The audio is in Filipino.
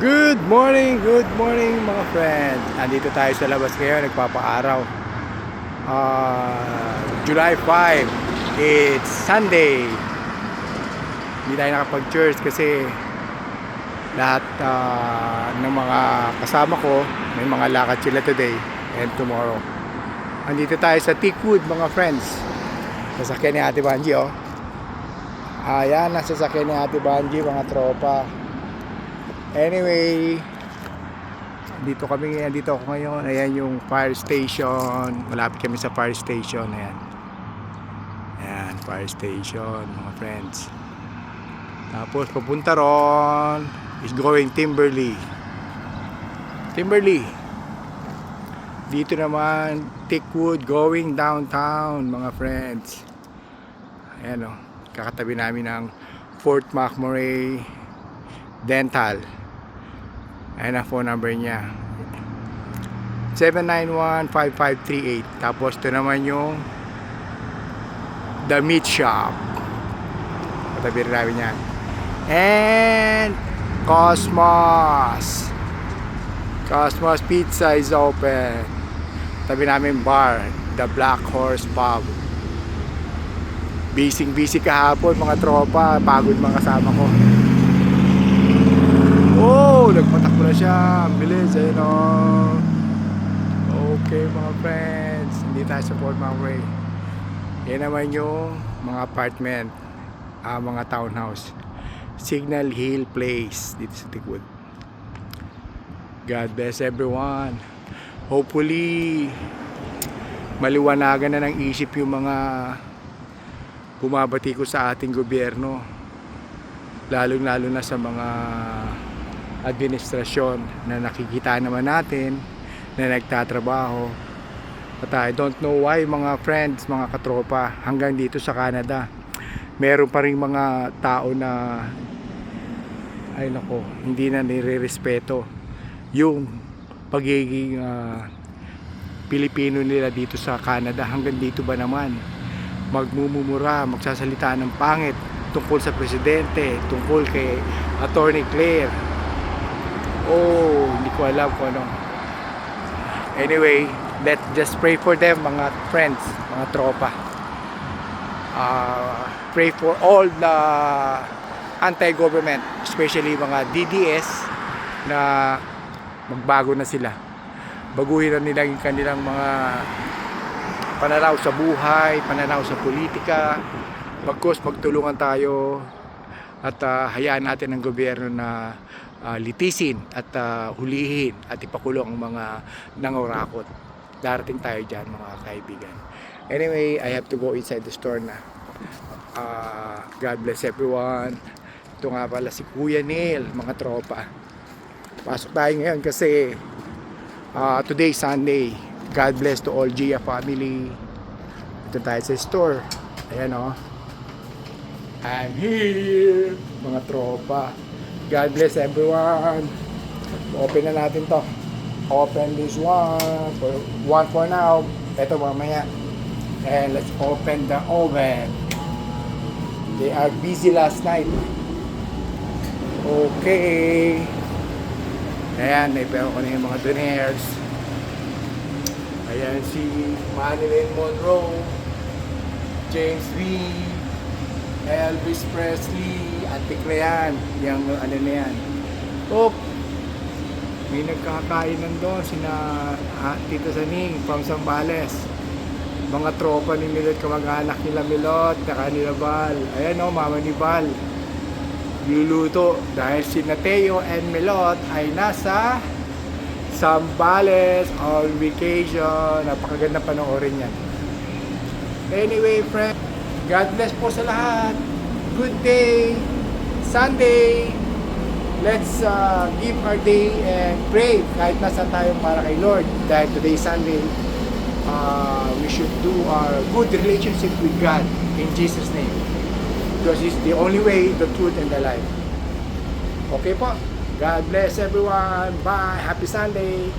Good morning mga friend. Andito tayo sa labas ngayon, nagpapaaraw. July 5, it's Sunday. Hindi tayo nakapag-church kasi lahat ng mga kasama ko, may mga lakad sila today and tomorrow. Andito tayo sa Teakwood mga friends. Sasakyan ni Ate Banji, oh. Ayan, nasa sasakyan ni Ate Banji mga tropa. Anyway, dito ako ngayon. Ayan yung fire station. Malapit kami sa fire station. Ayan, fire station mga friends. Tapos papunta ron is going Timberley. Dito naman Teakwood going downtown mga friends. Ayan o, kakatabi namin ng Fort McMurray Dental. Ayan ang phone number niya, 791-5538. Tapos ito naman yung The Meat Shop, katabi rin namin yan. And Cosmos Pizza is open. Tabi namin bar, The Black Horse Pub. Busy kahapon mga tropa. Pagod mga kasama ko. Oh, nagpatakbo na siya. Ang bilis, eh, no? Okay, mga friends. Hindi tayo sa Fort McMurray. Yan naman yung mga apartment, mga townhouse. Signal Hill Place dito sa Teakwood. God bless everyone. Hopefully, maliwanagan na ng isip yung mga bumabati ko sa ating gobyerno. Lalo na sa mga administrasyon na nakikita naman natin na nagtatrabaho. At I don't know why mga friends, mga katropa, hanggang dito sa Canada meron pa rin mga tao na ay nako, hindi na nirerespeto yung pagiging Pilipino nila dito sa Canada. Hanggang dito ba naman magmumura, magsasalita ng pangit tungkol sa presidente, tungkol kay Attorney Claire? Oh, hindi ko alam kung ano. Anyway, let's just pray for them mga friends, mga tropa. Pray for all the anti-government, especially mga DDS, na magbago na sila. Baguhin na nila yung kanilang mga pananaw sa buhay, pananaw sa politika. Bagkus magtulungan tayo at hayaan natin ang gobyerno na litisin at hulihin at ipakulong ang mga nangurakot. Darating tayo dyan mga kaibigan. Anyway, I have to go inside the store na. God bless everyone. Ito nga pala si Kuya Neil, mga tropa. Pasok tayo ngayon kasi today Sunday. God bless to all Gia family. Ito tayo sa store. Ayan o. I'm here, mga tropa. God bless everyone. Open na natin to. Open this one for now. Ito mamaya. And let's open the oven. They are busy last night. Okay. Ayan, naipero ko na yung mga donors. Ayan si Marilyn Monroe, James B, Elvis Presley, antik na yan. Yung ano na yan. Oh, may nagkakain nandun sina Tito Saning from Zambales. Mga tropa ni Milot, kamag-anak nila Milot, saka nila Val. Ayan o, mama ni Val luluto dahil si Nateo and Milot ay nasa Zambales on vacation. Napakaganda panoorin yan. Anyway friend, God bless po sa lahat. Good day, Sunday. Let's give our day and pray kahit nasa tayo para kay Lord. Dahil today Sunday, we should do our good relationship with God in Jesus' name. Because He's the only way, the truth, and the life. Okay po. God bless everyone. Bye. Happy Sunday.